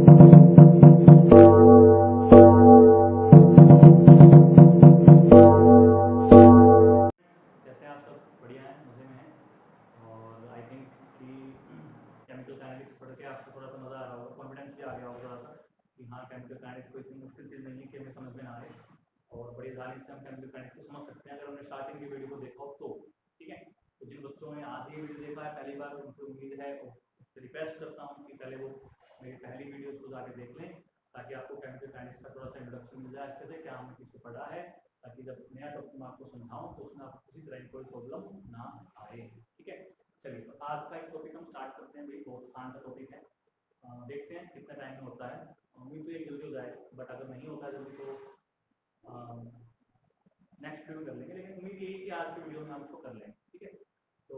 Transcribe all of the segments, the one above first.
कैसे आप सब? बढ़िया हैं, मज़े में हैं। और आई थिंक कि केमिकल काइनेटिक्स पढ़ के आपको थोड़ा सा मज़ा आ रहा होगा, कॉन्फिडेंस भी आ गया होगा थोड़ा सा कि हाँ, केमिकल काइनेटिक्स कोई इतनी मुश्किल चीज़ नहीं है कि हमें समझ में ना आए, और बड़ी आसानी से हम केमिकल काइनेटिक्स को समझ सकते हैं अगर हमने स्टार्टिंग की वीडियो को देखा हो तो। ठीक है, तो जिन बच्चों ने आज ये वीडियो देखा है पहली बार, उनको उम्मीद है, उससे रिक्वेस्ट करता हूँ कि पहले वो मेरी पहली वीडियोज़ को जाके देख लें, ताकि आपको केमिकल काइनेटिक्स का थोड़ा सा इंट्रोडक्शन मिल जाए अच्छे से, क्या हमने पीछे पढ़ा है, ताकि जब नया टॉपिक मैं आपको समझाऊं तो उसमें आपको किसी तरह की कोई प्रॉब्लम ना आए। ठीक है, चलिए तो आज का एक टॉपिक हम स्टार्ट करते हैं भाई, बहुत आसान सा टॉपिक है। देखते हैं कितना टाइम में होता है। उम्मीद तो एक जल्दी हो जाएगा, बट अगर नहीं होता जल्दी तो नेक्स्ट वीडियो कर लेंगे, लेकिन उम्मीद यही कि आज के वीडियो में हम उसको कर लेंगे। ठीक है, तो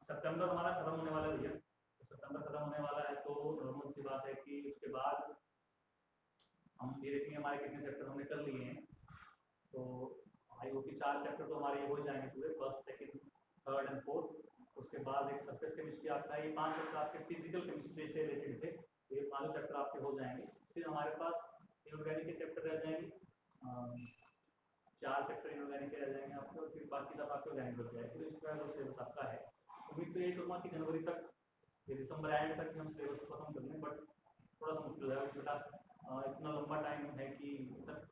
सितंबर हमारा खत्म होने वाला है भैया, तो सितंबर खत्म होने वाला है तो नॉर्मल सी बात है कि उसके बाद हम ये देखेंगे हमारे कितने चैप्टर हमने कर लिए हैं। तो आई होप कि 4 चैप्टर तो हमारे ये हो जाएंगे पूरे, first second third and fourth. उसके बाद एक सरफेस केमिस्ट्री आपका है, ये 5 चैप्टर आपके फिजिकल केमिस्ट्री से रिलेटेड थे, तो ये 5 चैप्टर आपके हो जाएंगे। फिर हमारे पास इनऑर्गेनिक के चैप्टर रह जाएंगे, 4 चैप्टर इनऑर्गेनिक के रह जाएंगे आपके, और फिर बाकी सब आपके ऑर्गेनिक हो जाएंगे। तो इसका जो सिलेबस आपका है, उम्मीद तो यही करूँगा कि जनवरी तक या दिसंबर एंड तक हम सिलेबस को खत्म कर लें, बट थोड़ा सा मुश्किल है बेटा। इतना लंबा टाइम है कि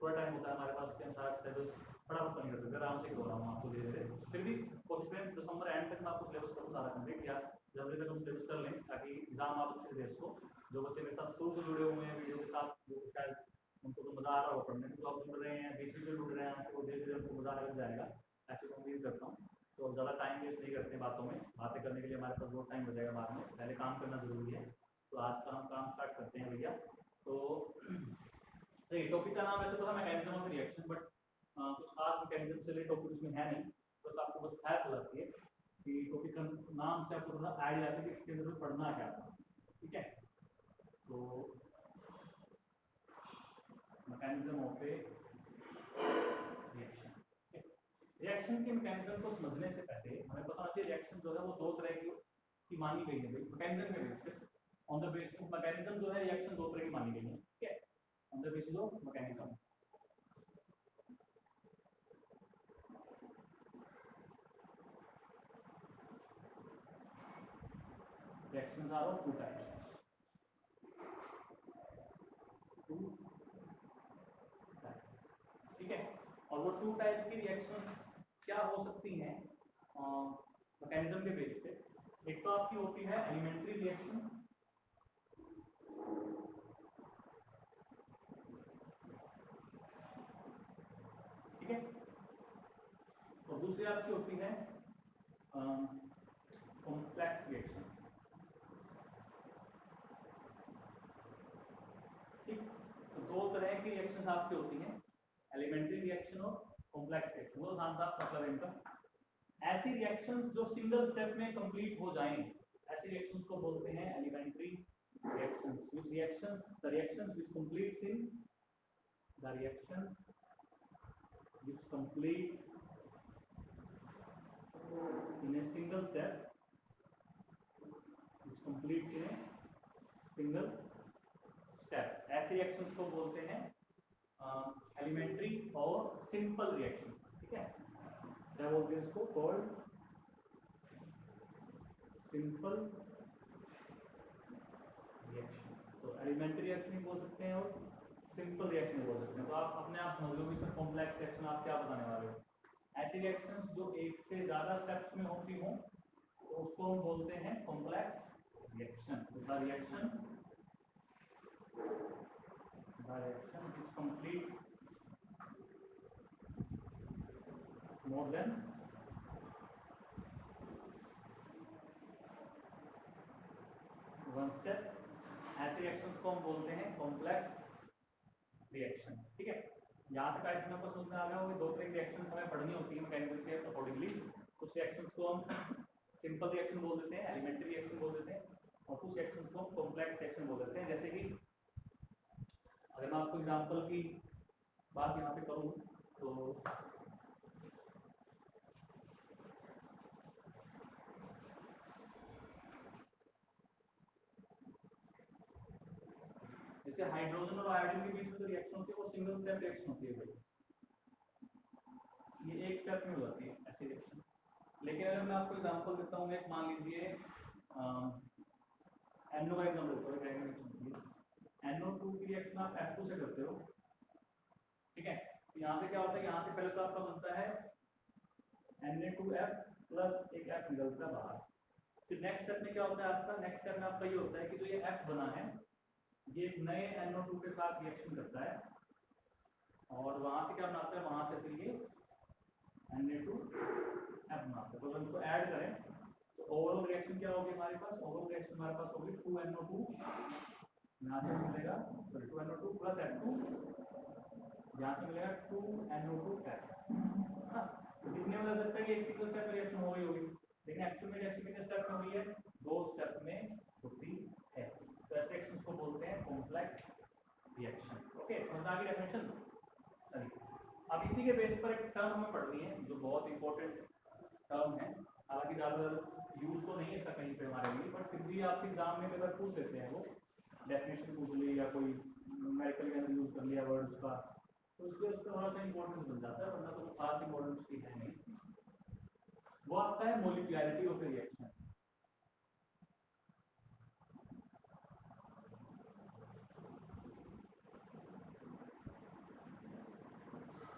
थोड़ा टाइम होता है हमारे पास कि हम सारा सिलेबस फटाफट नहीं कर सकते, आराम से करवा रहा हूँ आपको धीरे धीरे। फिर भी कोशिश करें दिसंबर एंड तक मैं आपको सिलेबस करूँ सारा कंप्लीट, या जनवरी तक हम सिलेबस कर लें, ताकि एग्जाम आप अच्छे से दे सको। जो बच्चे मेरे साथ शुरू से जुड़े हुए हैं वीडियो के साथ, वो शायद उनको तो मज़ा आ रहा होगा पढ़ने में, जो आप जुड़ रहे हैं बीच में जुड़ रहे हैं तो धीरे धीरे उनको मज़ा लग जाएगा, ऐसे मैं उम्मीद करता हूँ। तो ज़्यादा टाइम वेस्ट नहीं करते बातों में, बातें करने के लिए हमारे पास बहुत टाइम बचेगा बाद में, पहले काम करना जरूरी है। तो आज का हम काम स्टार्ट करते हैं भैया। तो टॉपिक का नाम वैसे तो है मैकेनिज्म ऑफ रिएक्शन, बट कुछ खास मैकेनिज्म से रिलेटेड टॉपिक उसमें है नहीं, बस आपको बस है पता है कि टॉपिक का नाम से आपको थोड़ा आइडिया आता है कि इसके अंदर पढ़ना क्या था। ठीक है, तो mechanism of A reaction. Reaction के मैकेनिज्म को समझने से पहले हमें पता होना चाहिए रिएक्शन जो है वो दो तरह की मानी गई है मैकेनिज्म के बेस पे। On the basis of mechanism जो है रिएक्शन दो तरह की मानी गई है। ठीक है, on the basis of mechanism reactions are of two types, two type. ठीक है, और वो टू टाइप की रिएक्शंस क्या हो सकती हैं मैकेनिज्म के बेस पे। एक तो आपकी होती है एलिमेंट्री रिएक्शन, ठीक है, और दूसरी आपकी होती है कॉम्प्लेक्स रिएक्शन। ठीक, तो दो तरह की रिएक्शंस आपकी होती हैं, एलिमेंट्री रिएक्शन और कॉम्प्लेक्स रिएक्शन। वो आसान सा मतलब है इनका। ऐसी रिएक्शंस जो सिंगल स्टेप में कंप्लीट हो जाएं, ऐसी रिएक्शंस को बोलते हैं elementary reactions, the reactions which completes in the reactions which complete in a single step, which completes in a single step, ऐसे रिएक्शंस को बोलते हैं एलिमेंट्री और सिंपल रिएक्शन। ठीक है, क्या बोलते हैं इसको? Called simple reaction. तो एलिमेंट्री रिएक्शन भी बोल सकते हैं और सिंपल रिएक्शन बोल सकते हैं। तो आप अपने आप समझ लो कि सर कॉम्प्लेक्स रिएक्शन आप क्या बताने वाले हो। ऐसी रिएक्शंस जो एक से ज्यादा स्टेप्स में होती हों तो उसको हम बोलते हैं complex reaction. The reaction which complete more than one step, ऐसे रिएक्शंस को हम बोलते हैं कॉम्प्लेक्स रिएक्शन। ठीक है, यहाँ तक आई थिंक आपको समझ में आ गया होगा। दो तरह की रिएक्शंस हमें पढ़नी होती है मैकेनिज्म के अकॉर्डिंगली। कुछ रिएक्शंस को हम सिंपल रिएक्शन बोल देते हैं, एलिमेंट्री रिएक्शन बोल देते हैं, और कुछ रिएक्शंस को हम कॉम्प्लेक्स रिएक्शन बोल देते हैं। जैसे कि अगर मैं आपको एग्जांपल की बात यहाँ पे करूँ तो जैसे हाइड्रोजन और आयोडीन के बीच में जो रिएक्शन होती है वो सिंगल स्टेप रिएक्शन होती है भाई, ये एक स्टेप में हो जाती है ऐसी रिएक्शन। लेकिन अगर मैं आपको एग्जांपल देता हूँ, एक मान लीजिए NO का एग्जांपल देता हूँ, NO2 की रिएक्शन आप F2 से करते हो, ठीक है। तो यहाँ से क्या होता है, यहाँ से पहले तो आपका बनता है Na2F प्लस एक F निकलता है बाहर। फिर नेक्स्ट स्टेप में क्या होता है आपका, नेक्स्ट स्टेप में आपका ये होता है कि जो ये F बना है ये एक नए NO2 के साथ रिएक्शन करता है और वहां से क्या बनाता है, वहां से फिर ये Na2F बनाता है। तो अगर इसको ऐड करें तो ओवरऑल रिएक्शन क्या होगी हमारे पास, ओवरऑल रिएक्शन हमारे पास होगी 2NO2, यहाँ से मिलेगा 2NO2 प्लस F2, यहाँ से मिलेगा 2NO2F, है ना। तो कितने में लग सकता है कि एक सिंगल स्टेप रिएक्शन हो गई होगी, लेकिन एक्चुअल में रिएक्शन कितने स्टेप में हुई है, 2 स्टेप में होती है। तो ऐसे रिएक्शंस को बोलते हैं कॉम्प्लेक्स रिएक्शन। ओके, समझ आ गई डेफिनेशन। चलिए अब इसी के बेस पर एक टर्म हमें पढ़नी है जो बहुत इंपॉर्टेंट टर्म है, हालांकि ज़्यादा यूज तो नहीं है इसका कहीं पे हमारे लिए, बट फिर भी आपसे एग्जाम में अगर पूछ लेते हैं, वो डेफिनेशन पूछ ली या कोई न्यूमेरिकल के अंदर यूज कर लिया वर्ड उसका, तो उसके उस पर थोड़ा सा इंपॉर्टेंस बन जाता है, वरना तो खास इंपॉर्टेंस की है नहीं। वो आता है मोलिकुलैरिटी ऑफ रिएक्शन।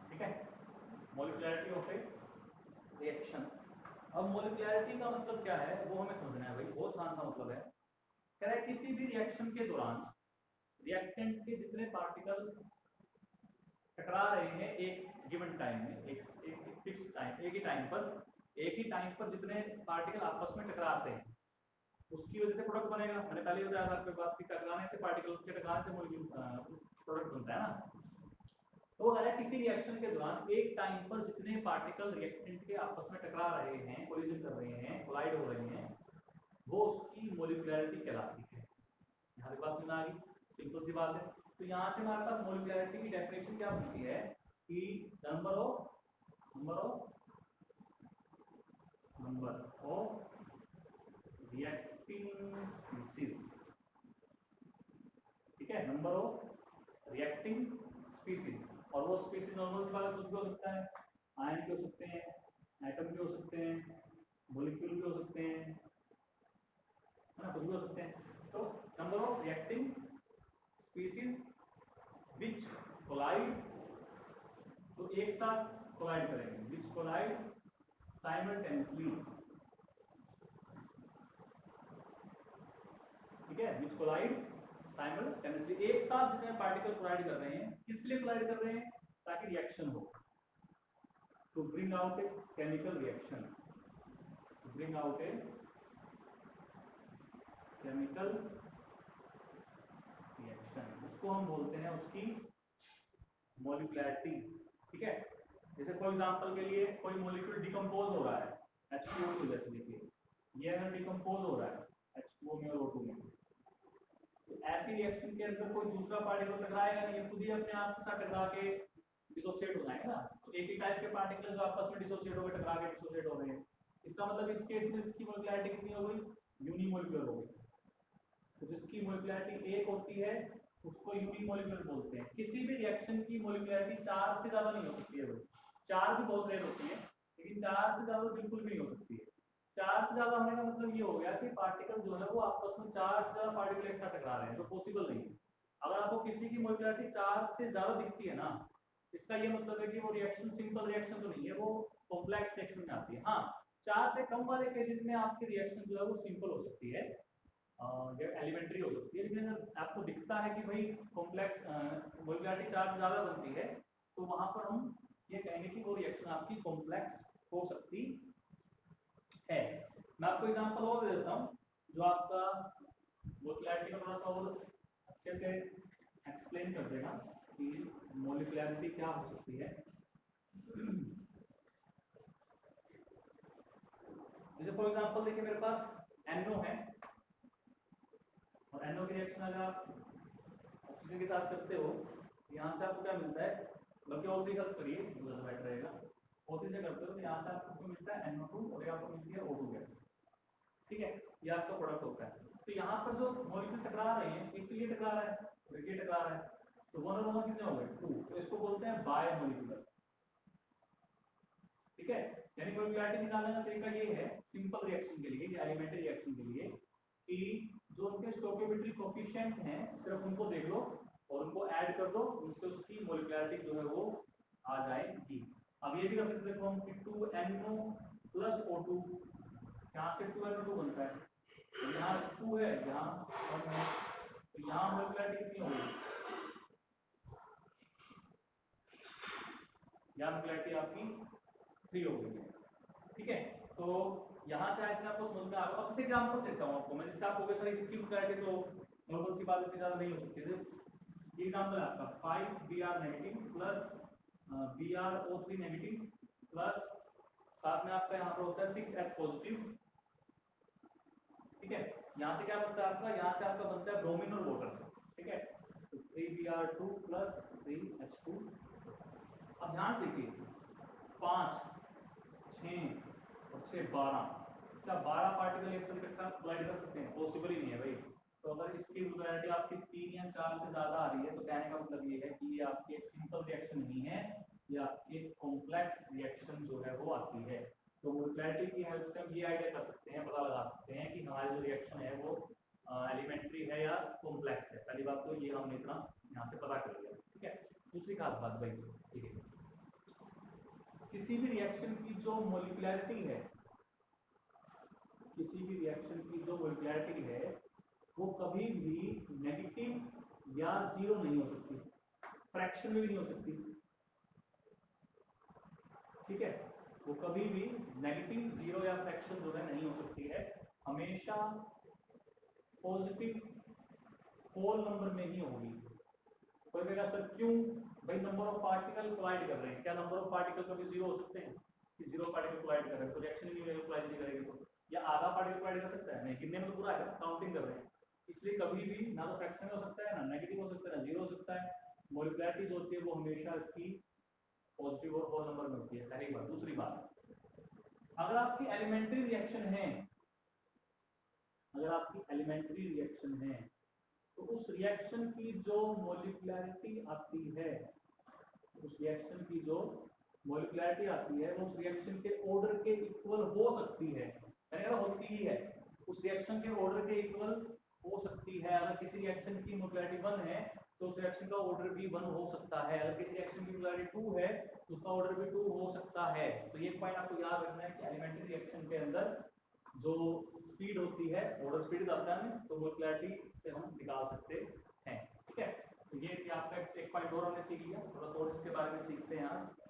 ठीक है, मोलिकुलैरिटी ऑफ रिएक्शन। अब मोलिकुलैरिटी का मतलब क्या है वो हमें समझना है भाई, बहुत आसान सा मतलब है। कह रहा है किसी भी रिएक्शन के दौरान रिएक्टेंट के जितने पार्टिकल टकरा रहे हैं एक गिवन टाइम में, एक फिक्स टाइम, एक ही टाइम पर जितने पार्टिकल आपस में टकराते हैं उसकी वजह से प्रोडक्ट बनेगा। मैंने पहले बताया था आपको बात की, टकराने से पार्टिकल के टकराने से मॉलिक्यूल प्रोडक्ट बनता है ना। तो अगर किसी रिएक्शन के दौरान एक टाइम पर जितने पार्टिकल रिएक्टेंट के आपस में टकरा रहे हैं, कोलिजन कर रहे हैं, कोलाइड हो रहे हैं, वो उसकी मोलिकुलैरिटी कहलाती है। यहाँ पे बात समझ आ गई, सिंपल सी बात है। तो यहाँ से हमारे पास मोलिकुलैरिटी की डेफिनेशन क्या बनती है कि नंबर ऑफ रिएक्टिंग स्पीसीज, ठीक है, नंबर ऑफ रिएक्टिंग स्पीसीज। और वो स्पीसीज नॉर्मल सी बात है, कुछ भी हो सकता है, आयन के हो सकते हैं, एटम के हो सकते हैं, मॉलिक्यूल के हो सकते हैं, है ना, कुछ भी हो सकते हैं। तो number of reacting species which collide, जो एक साथ कोलाइड करेंगे, विच कोलाइड साइमल्टेनियसली, ठीक है, विच कोलाइड साइमल्टेनियसली, एक साथ जितने पार्टिकल कोलाइड कर रहे हैं, किस लिए कोलाइड कर रहे हैं, ताकि रिएक्शन हो, to bring out a chemical reaction, to bring out a chemical reaction, उसको हम बोलते हैं उसकी मोलिकुलैरिटी। ठीक है, जैसे फॉर एग्जांपल के लिए कोई मॉलिक्यूल डिकम्पोज हो रहा है, H2O2 जैसे देखिए, ये अगर डिकम्पोज हो रहा है H2O में और O2 में, तो ऐसी रिएक्शन के अंदर कोई दूसरा पार्टिकल टकराएगा नहीं, खुद ही अपने आप के साथ टकरा के डिसोसिएट हो जाएगा ना। तो एक ही टाइप के पार्टिकल जो आपस में डिसोसिएट हो गए, टकरा के डिसोसिएट हो रहे हैं, इसका मतलब इस केस में इसकी मोलिकुलैरिटी कितनी हो गई, यूनिमोलिकुलर हो गई। तो जिसकी मोलिकुलैरिटी एक होती है उसको यूनिमोलिकुलर बोलते हैं। किसी भी रिएक्शन की मोलिकुलैरिटी 4 से ज्यादा नहीं हो सकती है भाई, 4 भी बहुत रेयर होती है, लेकिन 4 से ज्यादा बिल्कुल भी नहीं हो सकती है। 4 से ज्यादा होने का मतलब ये हो गया कि पार्टिकल जो है वो आपस में 4 से ज्यादा पार्टिकल एक साथ टकरा रहे हैं, जो पॉसिबल नहीं है। अगर आपको किसी की मोलिकुलैरिटी 4 से ज्यादा दिखती है ना, इसका ये मतलब है कि वो रिएक्शन सिंपल रिएक्शन तो नहीं है, वो कॉम्प्लेक्स रिएक्शन में आती है। हाँ, 4 से कम वाले केसेस में आपकी रिएक्शन जो है वो सिंपल हो सकती है या एलिमेंट्री हो सकती है, लेकिन अगर आपको दिखता है कि भाई कॉम्प्लेक्स मोलिकुलैरिटी 4 से ज्यादा बनती है, तो वहां पर हम ये कहेंगे कि वो रिएक्शन आपकी कॉम्प्लेक्स हो सकती है। मैं आपको एग्जांपल और दे देता हूं जो आपका मोलिकुलैरिटी को थोड़ा सा और अच्छे से एक्सप्लेन कर देगा कि मोलिकुलैरिटी क्या हो सकती है। जैसे फॉर एग्जांपल देखिए मेरे पास NO है, और NO की रिएक्शन अगर आप ऑक्सीजन के साथ करते हो, यहाँ से आपको क्या मिलता है, बल्कि O3 साथ करिए ज़्यादा बेटर रहेगा। O3 से करते हो तो यहाँ से आपको मिलता है NO2 और आपको मिलती है O2 गैस, ठीक है, ये आपका प्रोडक्ट होता है। तो यहाँ पर जो मॉलिक्यूल टकरा रहे हैं, एक तो ये टकरा रहा है और ये टकरा तो 1 और 1 कितने हो गए 2, तो इसको बोलते हैं बाय मॉलिक्यूलर। ठीक है, यानी मॉलिक्युलरिटी निकालने का तरीका ये है सिंपल रिएक्शन के लिए, एलिमेंट्री रिएक्शन के लिए, कि जो उनके स्टोइकियोमेट्रिक कोएफिशिएंट हैं सिर्फ उनको देख लो और उनको ऐड कर दो, उनसे उसकी मॉलिक्युलरिटी जो है वो आ जाएगी। अब ये भी कर सकते देखो हम कि 2NO प्लस O2, यहाँ से 2NO2 बनता है, यहाँ 2 है, यहाँ 1 है, तो यहाँ मॉलिक्युलरिटी कितनी होगी, यहाँ मॉलिक्युलरिटी आपकी 3 हो गई है। ठीक है, तो यहाँ से आए थे आपको समझ में आ रहा है। अब से एग्जांपल देता हूँ आपको मैं, जिससे आप कहोगे सर इसकी मॉलिक्युलरिटी तो नॉर्मल सी बात इतनी ज्यादा नहीं हो सकती। ये एग्जांपल है आपका 5Br negative plus BrO3 negative plus साथ में आपका यहाँ पर होता है 6H पॉजिटिव। ठीक है, यहाँ से क्या बनता है आपका, यहाँ से आपका बनता है ब्रोमीन और वाटर। ठीक है, तो 3Br2 प्लस 3H2। अब ध्यान से देखिए 5 6 और 6 12, क्या 12 पार्टिकल एक साथ इकट्ठा कोलाइड कर सकते हैं? पॉसिबल ही नहीं है भाई। तो अगर इसकी मॉलिक्युलरिटी आपकी 3 या 4 से ज्यादा आ रही है तो कहने का मतलब ये है कि ये आपकी एक सिंपल रिएक्शन नहीं है, ये आपकी एक कॉम्प्लेक्स रिएक्शन जो है वो आती है। तो मॉलिक्युलरिटी की हेल्प से हम ये आइडिया कर सकते हैं, पता लगा सकते हैं कि हमारी जो रिएक्शन है वो एलिमेंट्री है या कॉम्प्लेक्स है। पहली बात तो ये हमने इतना यहाँ से पता कर लिया। ठीक है, दूसरी खास बात भाई, ठीक है, किसी भी रिएक्शन की जो मॉलिक्युलरिटी है, किसी भी रिएक्शन की जो मॉलिक्युलरिटी है वो कभी भी नेगेटिव या जीरो नहीं हो सकती, फ्रैक्शन में भी नहीं हो सकती। ठीक है, वो कभी भी नेगेटिव, जीरो या फ्रैक्शन जो है नहीं हो सकती है, हमेशा पॉजिटिव होल नंबर में ही होगी। कोई कहेगा सर क्यों? भाई नंबर ऑफ पार्टिकल कोलाइड कर रहे हैं, क्या नंबर ऑफ पार्टिकल कभी जीरो हो सकते हैं? कि जीरो पार्टिकल कोलाइड कर रहे हैं तो रिएक्शन ही नहीं होगी, कोलाइड नहीं करेगी तो, या आधा पार्टिकल कोलाइड कर सकता है? नहीं, कितने में तो पूरा है, काउंटिंग कर रहे हैं। इसलिए कभी भी ना तो फ्रैक्शन में हो सकता है, ना नेगेटिव हो सकता है, ना जीरो हो सकता है। मॉलिक्युलरिटी जो होती है वो हमेशा इसकी पॉजिटिव और होल नंबर में होती है, पहली बात। दूसरी बात, अगर आपकी एलिमेंट्री रिएक्शन है, अगर आपकी एलिमेंट्री रिएक्शन है तो उस रिएक्शन की जो मॉलिक्युलरिटी आती है, उस रिएक्शन की जो मॉलिक्युलरिटी आती है वो उस रिएक्शन के ऑर्डर के इक्वल हो सकती है, यानी अगर होती ही है, उस रिएक्शन के ऑर्डर के इक्वल हो सकती है। अगर किसी रिएक्शन की मॉलिक्युलरिटी 1 है तो उस रिएक्शन का ऑर्डर भी 1 हो सकता है। अगर किसी रिएक्शन की मॉलिक्युलरिटी 2 है तो उसका ऑर्डर भी 2 हो सकता है। तो ये पॉइंट आपको याद रखना है कि एलिमेंट्री रिएक्शन के अंदर जो स्पीड होती है, ऑर्डर स्पीड आता है, तो मॉलिक्युलरिटी से हम निकाल सकते हैं। ठीक है, तो ये थी आपका एक पॉइंट और हमने सीख लिया, थोड़ा सा और इसके बारे में सीखते हैं आज।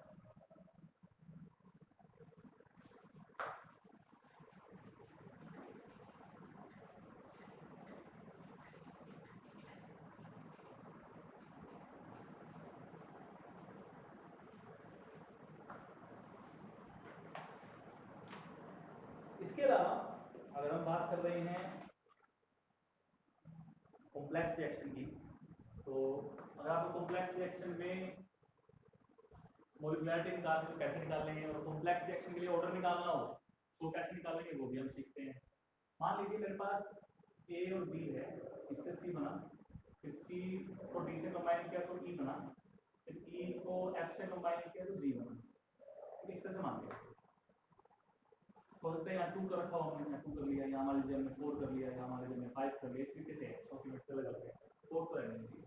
इसके अलावा अगर हम बात कर रहे हैं कॉम्प्लेक्स रिएक्शन की, तो अगर आप कॉम्प्लेक्स रिएक्शन में मॉलिक्युलरिटी निकालनी तो कैसे निकालेंगे, और कॉम्प्लेक्स रिएक्शन के लिए ऑर्डर निकालना हो तो कैसे निकालेंगे वो भी हम सीखते हैं। मान लीजिए मेरे पास ए और बी है, इससे सी बना, फिर सी को डी से कंबाइन किया तो ई बना, फिर ई को एफ से कंबाइन किया तो जी बना। इस तरह से मान लिया, हो सकता है यहाँ 2 कर रखा हो, हमने यहाँ 2 कर लिया, यहाँ मान लीजिए हमने 4 कर लिया, यहाँ मान लीजिए हमने 5 कर लिया। इस तरीके से 100 की मिनट अलग अलग है, 4 तो रहने दीजिए,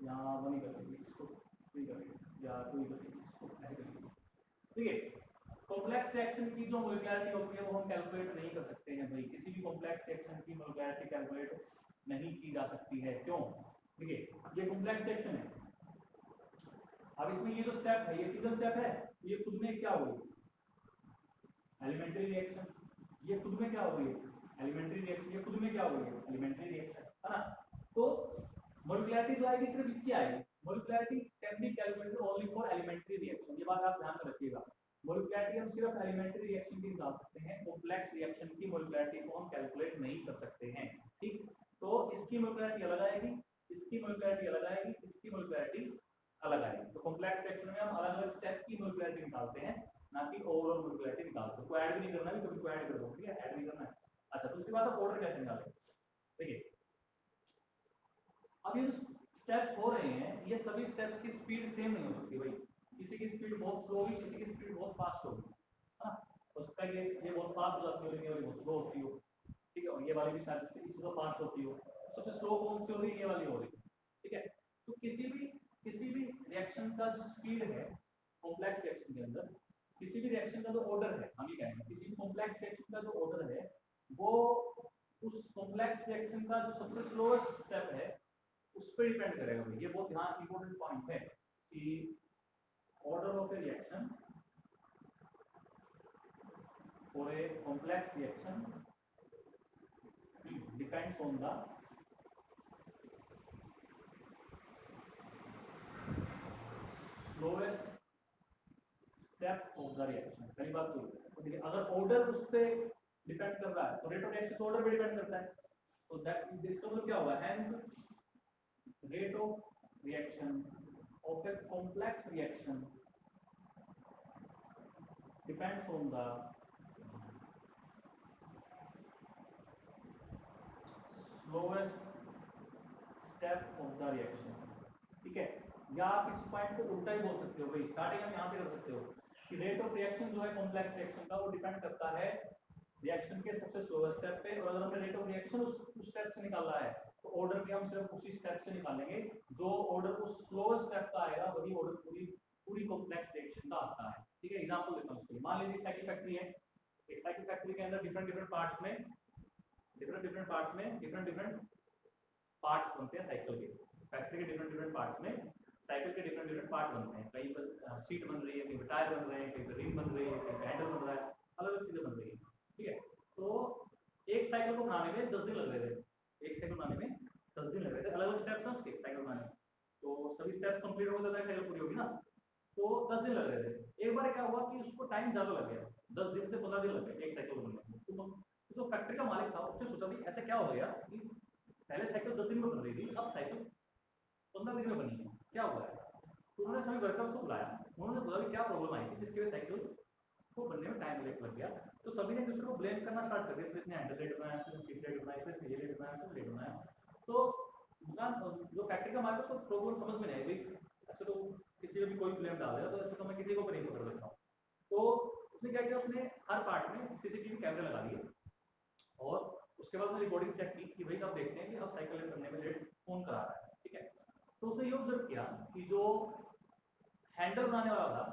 यहाँ 1 ही कर लीजिए, इसको 3 कर लीजिए, या 2 ही कर लीजिए, इसको ऐसे कर लीजिए। ठीक है, कॉम्प्लेक्स रिएक्शन की जो मॉलिक्युलरिटी होती है वो हम कैलकुलेट नहीं कर सकते हैं भाई, किसी भी कॉम्प्लेक्स रिएक्शन की मॉलिक्युलरिटी कैलकुलेट नहीं की जा सकती है। क्यों? ठीक है, ये कॉम्प्लेक्स रिएक्शन है। अब इसमें ये जो स्टेप है ये सिंगल स्टेप है, ये खुद में क्या हुई, एलिमेंट्री रिएक्शन। ये खुद में क्या हो रही है, एलिमेंट्री रिएक्शन। ये खुद में क्या हो रही है, एलिमेंट्री रिएक्शन, है ना। तो मॉलिक्युलरिटी जो आएगी सिर्फ इसकी आएगी। Molecularity can be calculated only for elementary reaction, ये बात आप ध्यान में रखिएगा। मॉलिक्युलरिटी हम सिर्फ एलिमेंट्री रिएक्शन की निकाल सकते हैं, कॉम्प्लेक्स रिएक्शन की मॉलिक्युलरिटी को हम कैलकुलेट नहीं कर सकते हैं। ठीक, तो इसकी मॉलिक्युलरिटी अलग आएगी, इसकी मॉलिक्युलरिटी अलग आएगी, इसकी मॉलिक्युलरिटी अलग आएगी। तो कॉम्प्लेक्स रिएक्शन में हम अलग अलग स्टेप की मॉलिक्युलरिटी निकालते हैं, ना कि ओवरऑल मॉलिक्युलरिटी निकालते हैं। कोई ऐड भी नहीं करना है, कभी कोई ऐड कर दो, ठीक है, ऐड नहीं करना है। अच्छा, तो उसके बाद आप ऑर्डर कैसे निकालें, देखिए अब ये स्टेप्स हो रहे हैं, ये सभी स्टेप्स की स्पीड सेम नहीं हो सकती भाई। किसी की स्पीड बहुत स्लो होगी, किसी की स्पीड बहुत फास्ट होगी, है ना। हो सकता है कि ये बहुत फास्ट हो जाती हो, लेकिन ये वाली बहुत स्लो होती हो, ठीक है, और ये वाली भी शायद इससे तो फास्ट होती हो। सबसे स्लो कौन सी हो रही है? ये वाली हो रही है, ठीक है। तो किसी भी रिएक्शन का जो स्पीड है कॉम्प्लेक्स रिएक्शन के अंदर, किसी भी रिएक्शन का जो ऑर्डर है, हम ये कहेंगे किसी भी कॉम्प्लेक्स रिएक्शन का जो ऑर्डर है, वो उस कॉम्प्लेक्स रिएक्शन का जो सबसे स्लोएस्ट स्टेप है उस पर डिपेंड करेगा भाई। ये बहुत ध्यान इंपॉर्टेंट पॉइंट है कि order of A reaction for a complex reaction depends on the slowest step of the reaction. पहली बात तो देखिए, अगर ऑर्डर उस पर डिपेंड कर रहा है तो रेट ऑफ रिएक्शन तो ऑर्डर पे डिपेंड करता है। तो दैट इसका मतलब क्या हुआ? Hence rate of reaction of a complex reaction depends on the slowest step of the reaction, ठीक है। या आप इस पॉइंट को उल्टा ही बोल सकते हो भाई, स्टार्टिंग हम यहाँ से कर सकते हो कि रेट ऑफ रिएक्शन जो है कॉम्प्लेक्स रिएक्शन का वो डिपेंड करता है रिएक्शन के सबसे स्लोएस्ट स्टेप पे, और अगर हमने रेट ऑफ रिएक्शन उस स्टेप से निकाला है तो ऑर्डर भी हम सिर्फ उसी स्टेप से निकालेंगे। जो ऑर्डर उस स्लोएस्ट स्टेप का आएगा वही ऑर्डर पूरी कॉम्प्लेक्स रिएक्शन का आता है, ठीक है। एग्जांपल देता हूं इसके लिए। मान लीजिए साइकिल फैक्ट्री है, एक साइकिल फैक्ट्री के अंदर डिफरेंट पार्ट्स में डिफरेंट पार्ट्स बनते हैं साइकिल के। फैक्ट्री के डिफरेंट पार्ट्स में साइकिल के डिफरेंट पार्ट बनते हैं। कहीं पर सीट बन रही है, कहीं पर टायर बन रहे हैं, कहीं पर रिंग बन रही है, कहीं पर हैंडल बन रहा है, अलग अलग चीजें बन रही है, ठीक है। तो एक साइकिल को बनाने में 10 दिन लग रहे थे, एक साइकिल बनाने में 10 दिन लग रहे थे। अलग अलग स्टेप्स हैं उसके साइकिल बनाने में, तो सभी स्टेप्स कंप्लीट हो गए तो साइकिल पूरी होगी ना। तो 10 दिन लग रहे थे। एक बार क्या हुआ कि उसको टाइम ज्यादा लग गया, 10 दिन से 15 दिन लग गए एक साइकिल बनने में। तो जो फैक्ट्री का मालिक था उसने सोचा भी ऐसा क्या हो गया कि पहले साइकिल 10 दिन में बन रही थी, अब साइकिल 15 दिन में बनी है, क्या हुआ ऐसा। तो उन्होंने सभी वर्कर्स को बुलाया, उन्होंने बोला कि क्या प्रॉब्लम आई थी जिसकी वजह साइकिल को बनने में टाइम लग गया। तो सभी ने दूसरे को ब्लेम करना स्टार्ट कर दिया, इसने हैंडल लेट बनाया, इसने सीट लेट बनाया, इसने ये लेट बनाया, इसने लेट बनाया। तो दुकान जो फैक्ट्री का मालिक उसको प्रॉब्लम समझ में नहीं आई भाई, ऐसे तो किसी को भी कोई ब्लेम डाल देगा, तो ऐसे तो मैं किसी को भी नहीं पकड़ सकता हूँ। तो उसने क्या किया, उसने हर पार्ट में सीसीटीवी कैमरे लगा दिए और उसके बाद उसने रिकॉर्डिंग चेक की कि भाई अब देखते हैं कि अब साइकिल करने में लेट कौन करा रहा है, ठीक है। तो उसने ये ऑब्जर्व किया कि जो हैंडल बनाने वाला था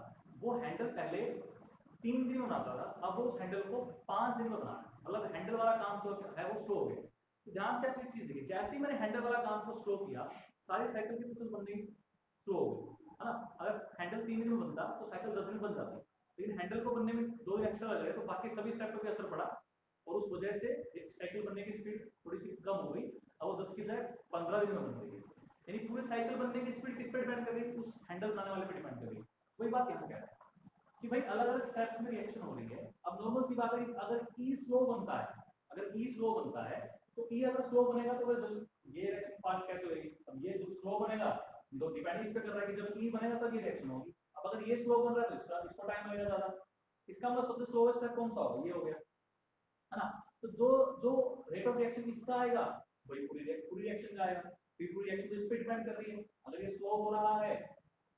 वो हैंडल पहले 3 दिन में बनाता था, अब वो उस हैंडल को 5 दिन में बना रहा है। मतलब हैंडल वाला काम जो है वो स्लो हो गया। तो ध्यान से आप एक चीज देखिए, जैसे ही मैंने हैंडल वाला काम को स्लो किया, सारी साइकिल की प्रोसेस बननी स्लो हो गई, है ना। अगर हैंडल 3 दिन में बनता तो साइकिल 10 दिन में बन जाती, लेकिन हैंडल को बनने में 2 दिन एक्स्ट्रा लग रहे, तो बाकी सभी स्टेप पर भी असर पड़ा और उस वजह से साइकिल बनने की स्पीड थोड़ी सी कम हो गई। अब वो 10 की बजाय 15 दिन में बन रही है। यानी पूरी साइकिल बनने की स्पीड किस पे डिपेंड कर रही है? उस हैंडल बनाने वाले पे डिपेंड कर रही है। वही बात यहाँ कह रहा है कि भाई अलग अलग स्टेप्स में रिएक्शन हो रही है। अब नॉर्मल सी बात है कि अगर ई स्लो बनता है, अगर ई स्लो बनता है तो ई अगर स्लो बनेगा तो ये रिएक्शन फास्ट कैसे होगी? अब ये जो स्लो बनेगा तो डिपेंड इस पे कर रहा है कि जब ई बनेगा तब ये रिएक्शन होगी। अब अगर ये स्लो बन रहा है तो इसका टाइम लगेगा ज्यादा। इसका मतलब सबसे स्लोएस्ट स्टेप कौन सा होगा? ये हो गया, है ना। तो जो जो रेट ऑफ रिएक्शन इसका आएगा वही पूरी रिएक्शन का आएगा। फिर पूरी रिएक्शन तो इस पे डिपेंड कर रही है। अगर ये स्लो हो रहा है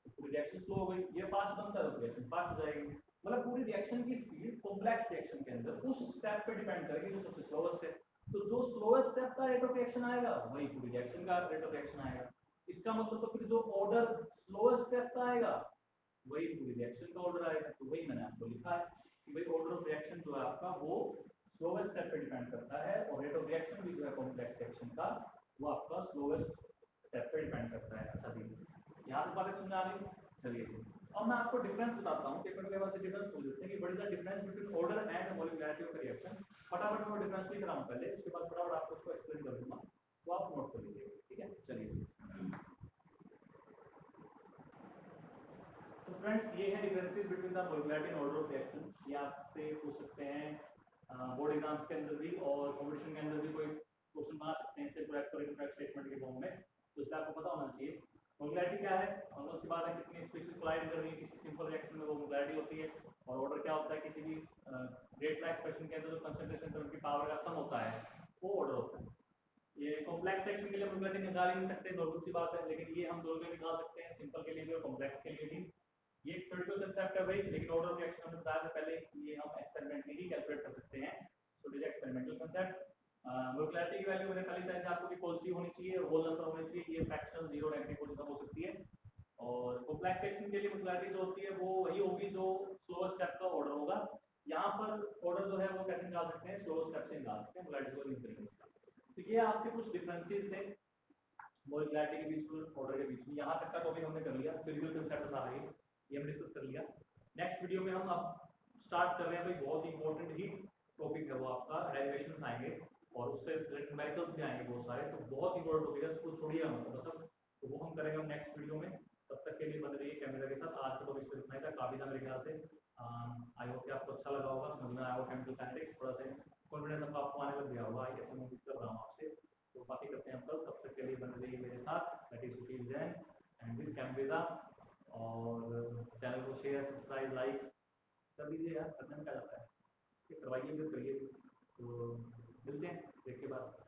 तो पूरी रिएक्शन स्लो हो गई, ये फास्ट बनता है तो रिएक्शन फास्ट हो जाएगी। मतलब पूरी रिएक्शन की स्पीड कॉम्प्लेक्स रिएक्शन के अंदर उस स्टेप पे डिपेंड करेगी जो सबसे स्लोएस्ट है। तो जो स्लोएस्ट स्टेप का रेट ऑफ रिएक्शन आएगा वही पूरी रिएक्शन का रेट ऑफ रिएक्शन आएगा। इसका मतलब तो फिर जो ऑर्डर स्लोएस्ट स्टेप का आएगा वही पूरी रिएक्शन का ऑर्डर आएगा। तो वही मैंने आपको लिखा है कि भाई ऑर्डर ऑफ रिएक्शन जो है आपका वो स्लोएस्ट स्टेप पे डिपेंड करता है, और रेट ऑफ रिएक्शन भी जो है कॉम्प्लेक्स रिएक्शन का वो आपका स्लोएस्ट स्टेप पे डिपेंड करता है। अच्छा जी, यहाँ पे बातें समझ आ रही है? चलिए जी, अब मैं आपको डिफरेंस बताता हूँ। पेपर के बाद से डिफरेंस बोल देते हैं कि what is the difference between order and molecularity of reaction. फटाफट मैं डिफरेंस लिख रहा हूँ पहले, उसके बाद फटाफट आपको उसको एक्सप्लेन कर दूंगा, तो आप नोट कर लीजिएगा, ठीक है। चलिए तो फ्रेंड्स, ये है differences between the molecularity and order of reaction. ये आपसे पूछ सकते हैं बोर्ड एग्जाम्स के अंदर भी, और कॉम्पिटिशन के अंदर भी कोई क्वेश्चन बना सकते हैं इसे करेक्ट और इनकरेक्ट स्टेटमेंट के फॉर्म में। तो इसलिए आपको पता होना चाहिए मॉलिक्युलरिटी क्या है, नॉर्मल सी बात है कितनी स्पीशीज कोलाइड कर रही है किसी सिंपल रिएक्शन में, वो मॉलिक्युलरिटी होती है। और ऑर्डर क्या होता है, किसी भी रेट एक्सप्रेशन के अंदर जो कंसंट्रेशन टर्म की पावर का सम होता है वो ऑर्डर होता है। ये कॉम्प्लेक्स सेक्शन के लिए मोबिलिटी निकाल ही नहीं सकते, नॉर्मल सी बात है, लेकिन ये हम दोनों के लिए निकाल सकते हैं, सिंपल के लिए भी और कॉम्प्लेक्स के लिए भी। ये एक थ्योरेटिकल कंसेप्ट है भाई, लेकिन ऑर्डर ऑफ रिएक्शन हमने बताया था पहले, ये हम एक्सपेरिमेंटली ही कैलकुलेट कर सकते हैं। So it is experimental concept. Mobility की वैल्यू मैंने पहले बताया था आपको कि पॉजिटिव होनी चाहिए, होल नंबर होने चाहिए, ये फ्रैक्शन जीरो नेगेटिव पोजीशन हो सकती है। और कॉम्प्लेक्स सेक्शन के लिए मोबिलिटी जो होती है वो वही होगी जो स्लोअर स्टेप का ऑर्डर होगा। यहाँ पर ऑर्डर जो है वो कैसे निकाल सकते हैं, स्लोअर स्टेप से निकाल सकते हैं मोबिलिटी को इन तरीके से। तो ये आपके कुछ डिफरेंसेस थे मोलिकुलरिटी के बीच में, ऑर्डर के बीच में। यहाँ तक का टॉपिक हमने कर लिया, फिजिकल कंसेप्ट सारा ये हम डिस्कस कर लिया। नेक्स्ट वीडियो में हम अब स्टार्ट कर रहे हैं भाई, बहुत ही इंपॉर्टेंट ही टॉपिक है वो आपका, डेरिवेशंस आएंगे और उससे रिलेटेड न्यूमेरिकल्स भी आएंगे बहुत सारे, तो बहुत इंपॉर्टेंट टॉपिक है, उसको छोड़िए मतलब सब, तो वो हम करेंगे हम नेक्स्ट वीडियो में। तब तक के लिए बने रहिए कैमरा के साथ। आज का टॉपिक सिर्फ इतना ही था, काफी था मेरे ख्याल से। आई होप कि आपको अच्छा लगा होगा, समझ में आया होगा केमिकल काइनेटिक्स, थोड़ा सा कॉन्फिडेंस आपको आने लग गया होगा, कैसे मैं कर रहा हूँ आपसे। तो बातें करते हैं हम कल, तब तक के लिए बने रहिए मेरे साथ, that is Sushil Jain and with Chemveda. और चैनल को शेयर सब्सक्राइब लाइक कर दीजिए यार, करने में क्या जाता है, करवाइए भी, करिए। तो मिलते हैं ब्रेक के बाद।